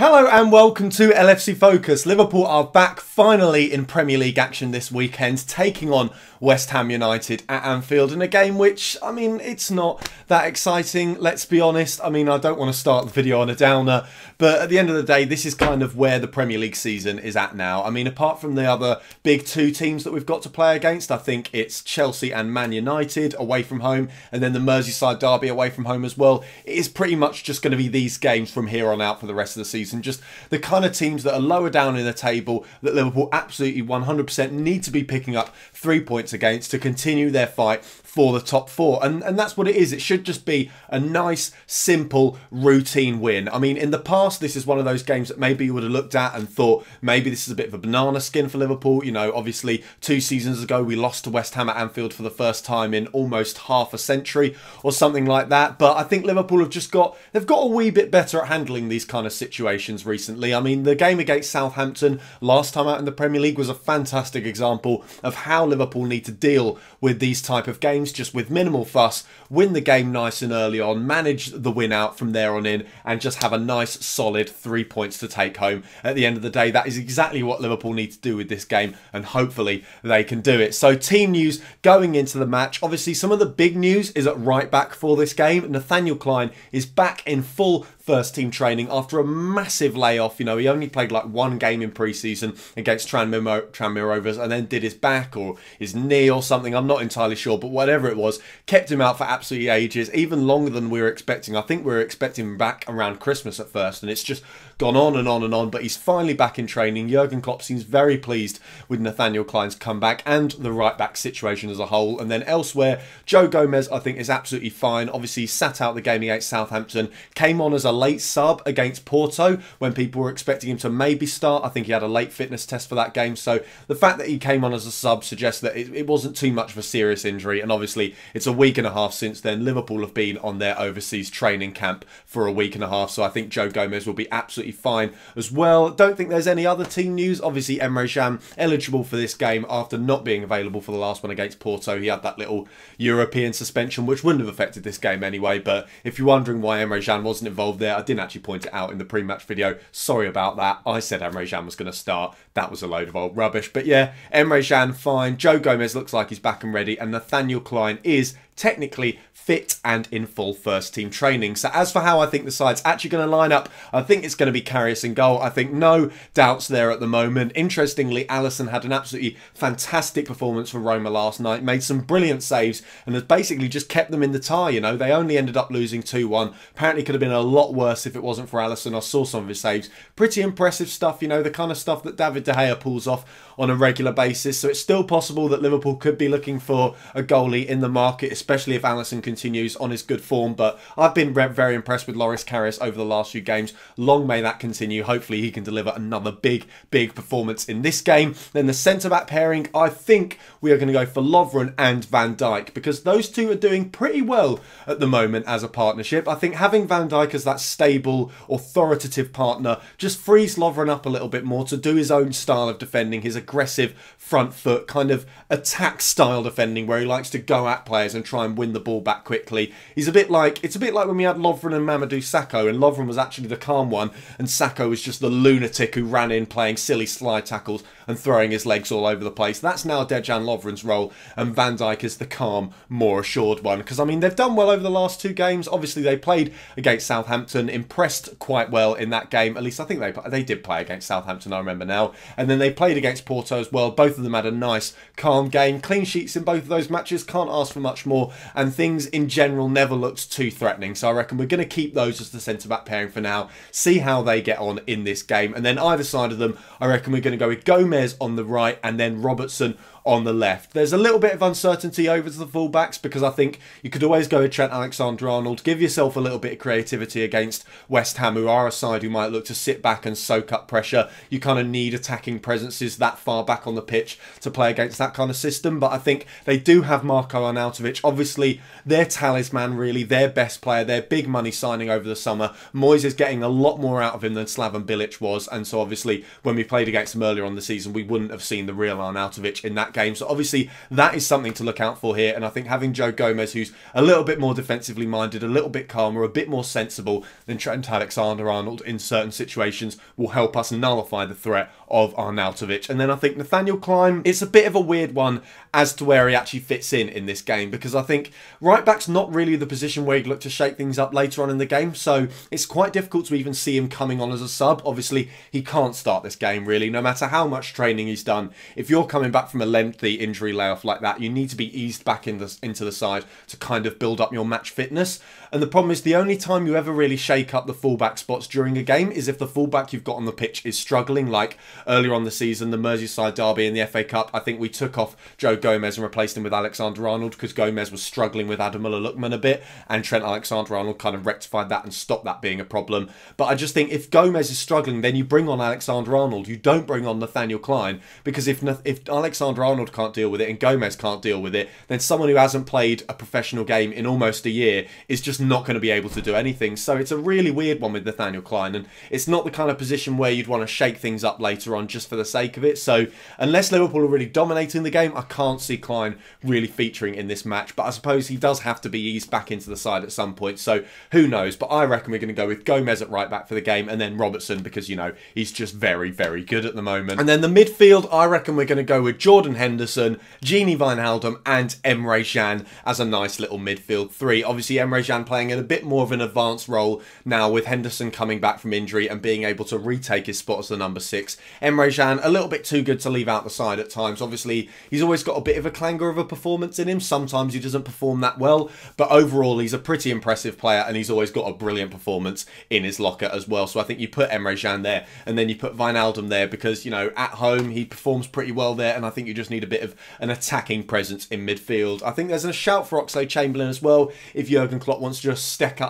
Hello and welcome to LFC Focus. Liverpool are back finally in Premier League action this weekend, taking on West Ham United at Anfield in a game which, I mean, it's not that exciting, let's be honest. I mean, I don't want to start the video on a downer, but at the end of the day, this is kind of where the Premier League season is at now. I mean, apart from the other big two teams that we've got to play against, I think it's Chelsea and Man United away from home, and then the Merseyside derby away from home as well. It is pretty much just going to be these games from here on out for the rest of the season. Just the kind of teams that are lower down in the table that Liverpool absolutely 100% need to be picking up 3 points against to continue their fight for the top four. And that's what it is. It should just be a nice, simple, routine win. I mean, in the past, this is one of those games that maybe you would have looked at and thought, maybe this is a bit of a banana skin for Liverpool. You know, obviously, 2 seasons ago, we lost to West Ham at Anfield for the first time in almost half a century or something like that. But I think Liverpool have just they've got a wee bit better at handling these kind of situations recently. I mean, the game against Southampton last time out in the Premier League was a fantastic example of how Liverpool need to deal with these type of games, just with minimal fuss, win the game nice and early on, manage the win out from there on in, and just have a nice solid 3 points to take home. At the end of the day, that is exactly what Liverpool need to do with this game, and hopefully they can do it. So team news going into the match. Obviously, some of the big news is at right back for this game. Nathaniel Clyne is back in full first team training after a massive layoff. You know, he only played like 1 game in pre-season against Tranmere Rovers and then did his back or his knee or something. I'm not entirely sure, but whatever it was, kept him out for absolutely ages, even longer than we were expecting. I think we were expecting him back around Christmas at first, and it's just gone on and on and on, but he's finally back in training. Jurgen Klopp seems very pleased with Nathaniel Clyne's comeback and the right back situation as a whole. And then elsewhere, Joe Gomez, I think, is absolutely fine. Obviously, sat out the game against Southampton, came on as a late sub against Porto when people were expecting him to maybe start. I think he had a late fitness test for that game, so the fact that he came on as a sub suggests that it wasn't too much of a serious injury. And obviously, it's a week and a half since then. Liverpool have been on their overseas training camp for a week and a half, so I think Joe Gomez will be absolutely fine as well. Don't think there's any other team news. Obviously, Emre Can eligible for this game after not being available for the last one against Porto. He had that little European suspension, which wouldn't have affected this game anyway. But if you're wondering why Emre Can wasn't involved there, I didn't actually point it out in the pre-match video. Sorry about that. I said Emre Can was going to start. That was a load of old rubbish. But yeah, Emre Can fine. Joe Gomez looks like he's back and ready, and Nathaniel Clyne is technically fit and in full first team training. So as for how I think the side's actually going to line up, I think it's going to be Karius in goal. I think no doubts there at the moment. Interestingly, Alisson had an absolutely fantastic performance for Roma last night, made some brilliant saves, and has basically just kept them in the tie. You know, they only ended up losing 2-1. Apparently could have been a lot worse if it wasn't for Alisson. I saw some of his saves. Pretty impressive stuff, you know, the kind of stuff that David De Gea pulls off on a regular basis. So it's still possible that Liverpool could be looking for a goalie in the market, especially if Alisson continues on his good form. But I've been very impressed with Loris Karius over the last few games. Long may that continue. Hopefully he can deliver another big performance in this game. Then the centre-back pairing, I think we are going to go for Lovren and Van Dijk, because those two are doing pretty well at the moment as a partnership. I think having Van Dijk as that stable, authoritative partner just frees Lovren up a little bit more to do his own style of defending, his aggressive front foot kind of attack style defending where he likes to go at players and try and win the ball back quickly. It's a bit like when we had Lovren and Mamadou Sakho, and Lovren was actually the calm one and Sakho was just the lunatic who ran in playing silly slide tackles and throwing his legs all over the place. That's now Dejan Lovren's role, and Van Dijk is the calm, more assured one. Because I mean, they've done well over the last 2 games. Obviously, they played against Southampton, impressed quite well in that game. At least I think they did play against Southampton, I remember now. And then they played against Porto as well. Both of them had a nice, calm game. Clean sheets in both of those matches. Can't ask for much more. And things in general never looked too threatening. So I reckon we're going to keep those as the centre-back pairing for now. See how they get on in this game. And then either side of them, I reckon we're going to go with Gomez on the right and then Robertson on the left. There's a little bit of uncertainty over to the fullbacks because I think you could always go with Trent Alexander-Arnold, give yourself a little bit of creativity against West Ham, who are a side who might look to sit back and soak up pressure. You kind of need attacking presences that far back on the pitch to play against that kind of system, but I think they do have Marko Arnautovic, obviously their talisman really, their best player, their big money signing over the summer. Moyes is getting a lot more out of him than Slaven Bilic was, and so obviously when we played against him earlier on the season we wouldn't have seen the real Arnautovic in that game. game. So obviously that is something to look out for here. And I think having Joe Gomez, who's a little bit more defensively minded, a little bit calmer, a bit more sensible than Trent Alexander-Arnold in certain situations, will help us nullify the threat of Arnautovic. And then I think Nathaniel Clyne, it's a bit of a weird one as to where he actually fits in this game, because I think right back's not really the position where he'd look to shake things up later on in the game, so it's quite difficult to even see him coming on as a sub. Obviously he can't start this game really, no matter how much training he's done. If you're coming back from a lengthy injury layoff like that, you need to be eased back into the side to kind of build up your match fitness. And the problem is the only time you ever really shake up the fullback spots during a game is if the fullback you've got on the pitch is struggling, like earlier on the season, the Merseyside derby in the FA Cup. I think we took off Joe Gomez and replaced him with Alexander-Arnold because Gomez was struggling with Ademola Lookman a bit, and Trent Alexander-Arnold kind of rectified that and stopped that being a problem. But I just think if Gomez is struggling, then you bring on Alexander-Arnold. You don't bring on Nathaniel Clyne, because if Alexander-Arnold can't deal with it and Gomez can't deal with it, then someone who hasn't played a professional game in almost a year is just not going to be able to do anything. So it's a really weird one with Nathaniel Clyne, and it's not the kind of position where you'd want to shake things up later on just for the sake of it. So unless Liverpool are really dominating the game, I can't see Clyne really featuring in this match. But I suppose he does have to be eased back into the side at some point, so who knows. But I reckon we're going to go with Gomez at right back for the game, and then Robertson, because, you know, he's just very, very good at the moment. And then the midfield, I reckon we're going to go with Jordan Henderson, Gini Wijnaldum and Emre Can as a nice little midfield three. Obviously Emre Can playing in a bit more of an advanced role now, with Henderson coming back from injury and being able to retake his spot as the number 6. Emre Can, a little bit too good to leave out the side at times. Obviously he's always got a bit of a clangor of a performance in him. Sometimes he doesn't perform that well, but overall he's a pretty impressive player, and he's always got a brilliant performance in his locker as well. So I think you put Emre Can there, and then you put Wijnaldum there because, you know, at home he performs pretty well there, and I think you just need a bit of an attacking presence in midfield. I think there's a shout for Oxlade-Chamberlain as well, if Jurgen Klopp wants to just step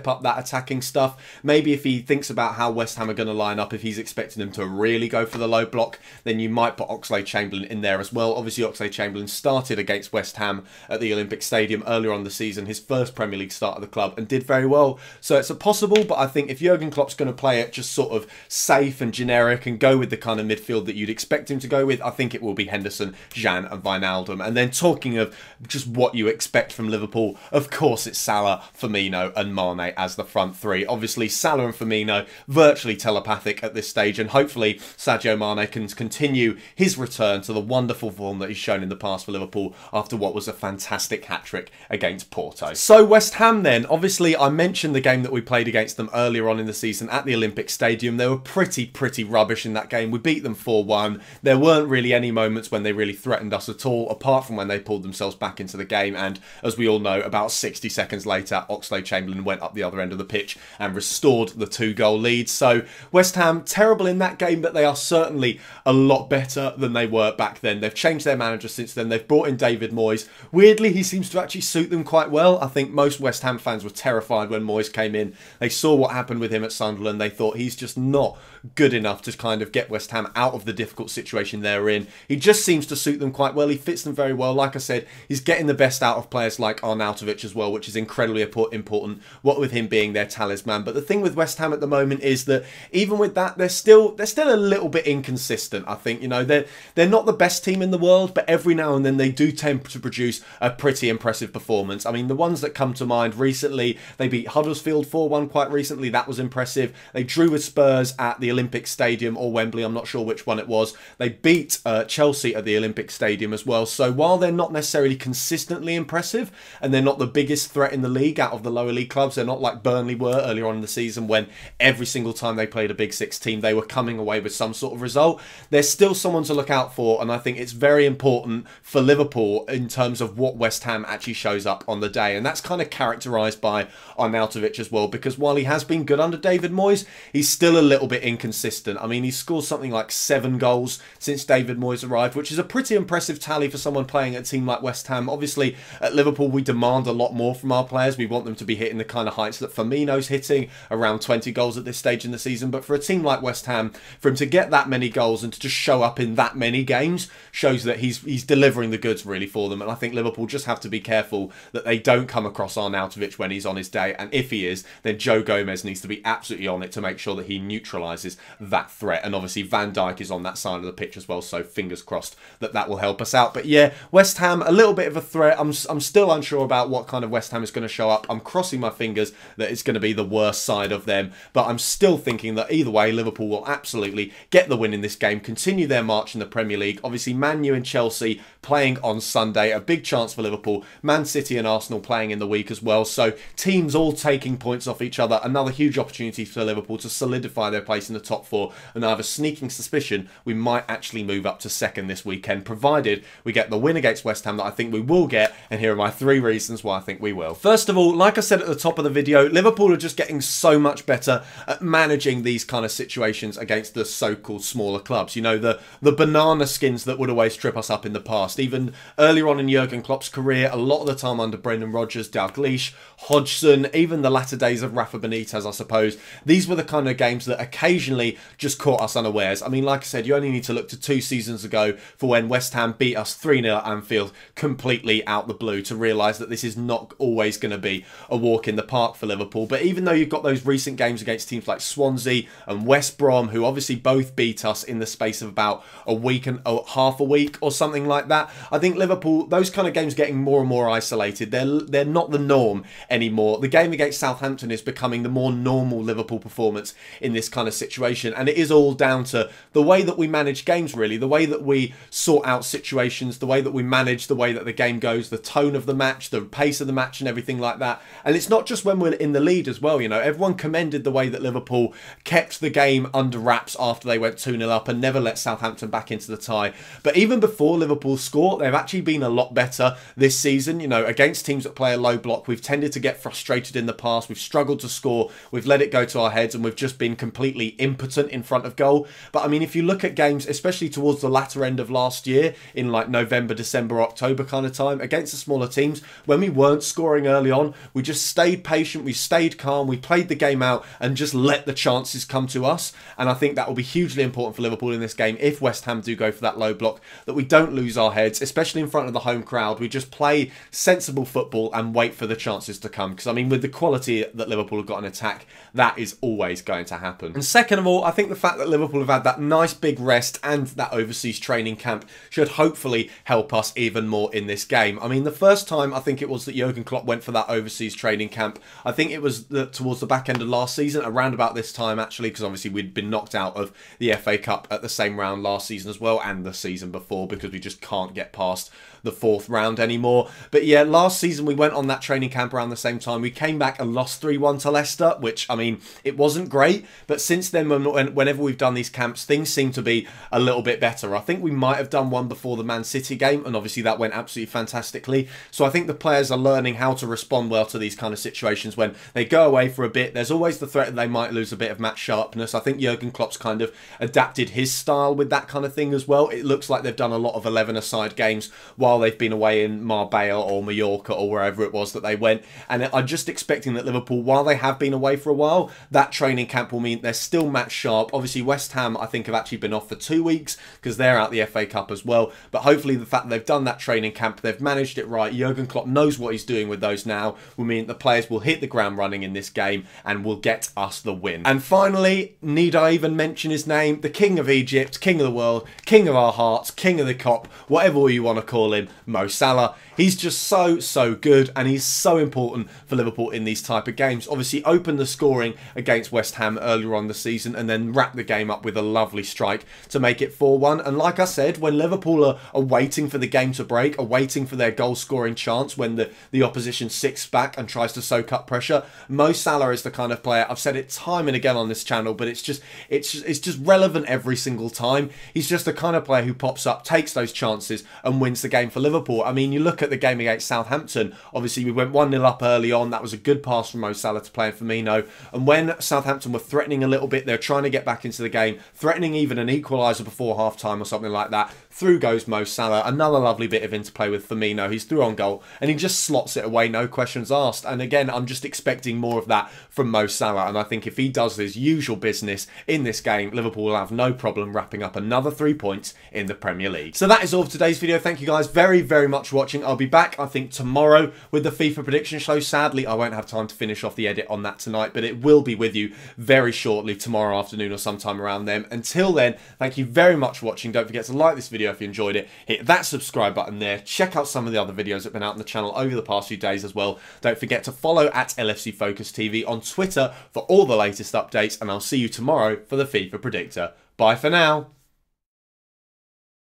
up that attacking stuff. Maybe if he thinks about how West Ham are going to line up, if he's expecting them to really go for the low block, then you might put Oxlade-Chamberlain in there as well. Obviously Oxlade-Chamberlain started against West Ham at the Olympic Stadium earlier on the season, his first Premier League start at the club, and did very well. So it's a possible, but I think if Jurgen Klopp's going to play it just sort of safe and generic and go with the kind of midfield that you'd expect him to go with, I think it will be Henderson, Can and Wijnaldum. And then talking of just what you expect from Liverpool, of course it's Salah, Firmino and Mane as the front three. Obviously Salah and Firmino virtually telepathic at this stage, and hopefully Sadio Mane can continue his return to the wonderful form that he's shown in the past for Liverpool after what was a fantastic hat-trick against Porto. So West Ham then, obviously I mentioned the game that we played against them earlier on in the season at the Olympic Stadium. They were pretty rubbish in that game. We beat them 4-1. There weren't really any moments when they really threatened us at all, apart from when they pulled themselves back into the game, and as we all know, about 60 seconds later Oxlade-Chamberlain went up the other end of the pitch and restored the 2-goal lead. So West Ham, terrible in that game, but they are certainly a lot better than they were back then. They've changed their manager since then. They've brought in David Moyes. Weirdly, he seems to actually suit them quite well. I think most West Ham fans were terrified when Moyes came in. They saw what happened with him at Sunderland. They thought he's just not good enough to kind of get West Ham out of the difficult situation they're in. He just seems to suit them quite well. He fits them very well. Like I said, he's getting the best out of players like Arnautovic as well, which is incredibly important, what with him being their talisman. But the thing with West Ham at the moment is that even with that, they're still a little bit inconsistent. I think, you know, they're not the best team in the world, but every now and then they do tend to produce a pretty impressive performance. I mean, the ones that come to mind recently, they beat Huddersfield 4-1 quite recently. That was impressive. They drew with Spurs at the Olympic Stadium or Wembley. I'm not sure which one it was. They beat Chelsea at the Olympic Stadium as well. So while they're not necessarily consistently impressive, and they're not the biggest threat in the league out of the lower league clubs, they're not like Burnley were earlier on in the season when every single time they played a Big Six team, they were coming away with some sort of result. There's still someone to look out for, and I think it's very important for Liverpool in terms of what West Ham actually shows up on the day, and that's kind of characterised by Arnautovic as well, because while he has been good under David Moyes, he's still a little bit inconsistent. I mean, he's scored something like 7 goals since David Moyes arrived, which is a pretty impressive tally for someone playing at a team like West Ham. Obviously, at Liverpool, we demand a lot more from our players. We want them to be hitting the kind of heights that Firmino's hitting, around 20 goals at this stage in the season. But for a team like West Ham, for him to get that many goals and to just show up in that many games shows that he's delivering the goods really for them. And I think Liverpool just have to be careful that they don't come across Arnautovic when he's on his day. And if he is, then Joe Gomez needs to be absolutely on it to make sure that he neutralises that threat. And obviously Van Dijk is on that side of the pitch as well, so fingers crossed that will help us out. But yeah, West Ham, a little bit of a threat. I'm still unsure about what kind of West Ham is going to show up. I'm crossing my fingers that it's going to be the worst side of them, but I'm still thinking that either way, Liverpool will absolutely get the win in this game, continue their march in the Premier League. Obviously, Man U and Chelsea playing on Sunday, a big chance for Liverpool. Man City and Arsenal playing in the week as well, so teams all taking points off each other. Another huge opportunity for Liverpool to solidify their place in the top four, and I have a sneaking suspicion we might actually move up to second this weekend, provided we get the win against West Ham that I think we will get, and here are my 3 reasons why I think we will. First of all, like I said at the top of the video, Liverpool are just getting so much better at managing these kind of situations against the so-called smaller clubs. You know, the banana skins that would always trip us up in the past. Even earlier on in Jurgen Klopp's career, a lot of the time under Brendan Rodgers, Dalglish, Hodgson, even the latter days of Rafa Benitez, I suppose, these were the kind of games that occasionally just caught us unawares. I mean, like I said, you only need to look to 2 seasons ago for when West Ham beat us 3-0 at Anfield completely out the blue to realise that this is not always going to be a walk in the park for Liverpool. But even though you've got those recent games against teams like Swansea and West Brom, who obviously both beat us in the space of about a week and half a week or something like that, I think Liverpool, those kind of games are getting more and more isolated. They're not the norm anymore. The game against Southampton is becoming the more normal Liverpool performance in this kind of situation, and it is all down to the way that we manage games, really, the way that we sort out situations, the way that we manage the way that the game goes, the tone of the match, the pace of the match and everything like that. And it's not just when we're in the lead as well, you know, everyone commended the way that Liverpool kept the game under wraps after they went 2-0 up and never let Southampton back into the tie. But even before Liverpool score, they've actually been a lot better this season. You know, against teams that play a low block, we've tended to get frustrated in the past, we've struggled to score, we've let it go to our heads, and we've just been completely impotent in front of goal. But I mean, if you look at games, especially towards the latter end of last year, in like November, December, October kind of time, against the smaller teams, when we weren't scoring early on, we just stayed patient, we stayed calm, we played the game out and just let the chances come to us. And I think that will be hugely important for Liverpool in this game if West Ham do go for that low block, that we don't lose our heads, especially in front of the home crowd. We just play sensible football and wait for the chances to come, because I mean, with the quality that Liverpool have got in attack, that is always going to happen. And second of all, I think the fact that Liverpool have had that nice big rest and that overseas training camp should hopefully help us even more in this game. I mean, the first time I think it was that Jurgen Klopp went for that overseas training camp, I think it was towards the back end of last season, around about this time actually, because obviously we'd been knocked out of the FA Cup at the same round last season as well, and the season before, because we just can't get past the 4th round anymore. But yeah, last season we went on that training camp around the same time. We came back and lost 3-1 to Leicester, which, I mean, it wasn't great, but since then, whenever we've done these camps, things seem to be a little bit better. I think we might have done one before the Man City game, and obviously that went absolutely fantastically. So I think the players are learning how to respond well to these kind of situations when they go away for a bit. There's always the threat that they might lose a bit of match sharpness. I think Jurgen Klopp's kind of adapted his style with that kind of thing as well. It looks like they've done a lot of 11-a-side games while they've been away in Marbella or Mallorca or wherever it was that they went. And I'm just expecting that Liverpool, while they have been away for a while, that training camp will mean they're still match sharp. Obviously, West Ham, I think, have actually been off for 2 weeks because they're out the FA Cup as well. But hopefully the fact that they've done that training camp, they've managed it right. Jurgen Klopp knows what he's doing with those now, will mean the players will hit the ground running in this game and will get us the win. And finally, need I even mention his name? The King of Egypt, King of the world, King of our hearts, King of the Cop, whatever you want to call him, Mo Salah. He's just so good, and he's so important for Liverpool in these type of games. Obviously opened the scoring against West Ham earlier on the season and then wrapped the game up with a lovely strike to make it 4-1. And like I said, when Liverpool are waiting for the game to break, are waiting for their goal scoring chance, when the opposition sits back and tries to soak up pressure, Mo Salah is the kind of player, I've said it time and again on this channel, but it's just relevant every single time. He's just the kind of player who pops up, takes those chances and wins the game for Liverpool. I mean, you look at the game against Southampton, obviously we went 1-0 up early on. That was a good pass from Mo Salah to play Firmino, and when Southampton were threatening a little bit, they're trying to get back into the game, threatening even an equaliser before half-time or something like that, through goes Mo Salah. Another lovely bit of interplay with Firmino. He's through on goal and he just slots it away, no questions asked. And again, I'm just expecting more of that from Mo Salah, and I think if he does his usual business in this game, Liverpool will have no problem wrapping up another 3 points in the Premier League. So that is all for today's video. Thank you guys very much for watching. I'll be back, I think, tomorrow with the FIFA prediction show. Sadly, I won't have time to finish off the edit on that tonight, but it will be with you very shortly, tomorrow afternoon or sometime around then. Until then, thank you very much for watching. Don't forget to like this this video if you enjoyed it. Hit that subscribe button there. Check out some of the other videos that have been out on the channel over the past few days as well. Don't forget to follow at LFC Focus TV on Twitter for all the latest updates, and I'll see you tomorrow for the FIFA Predictor. Bye for now.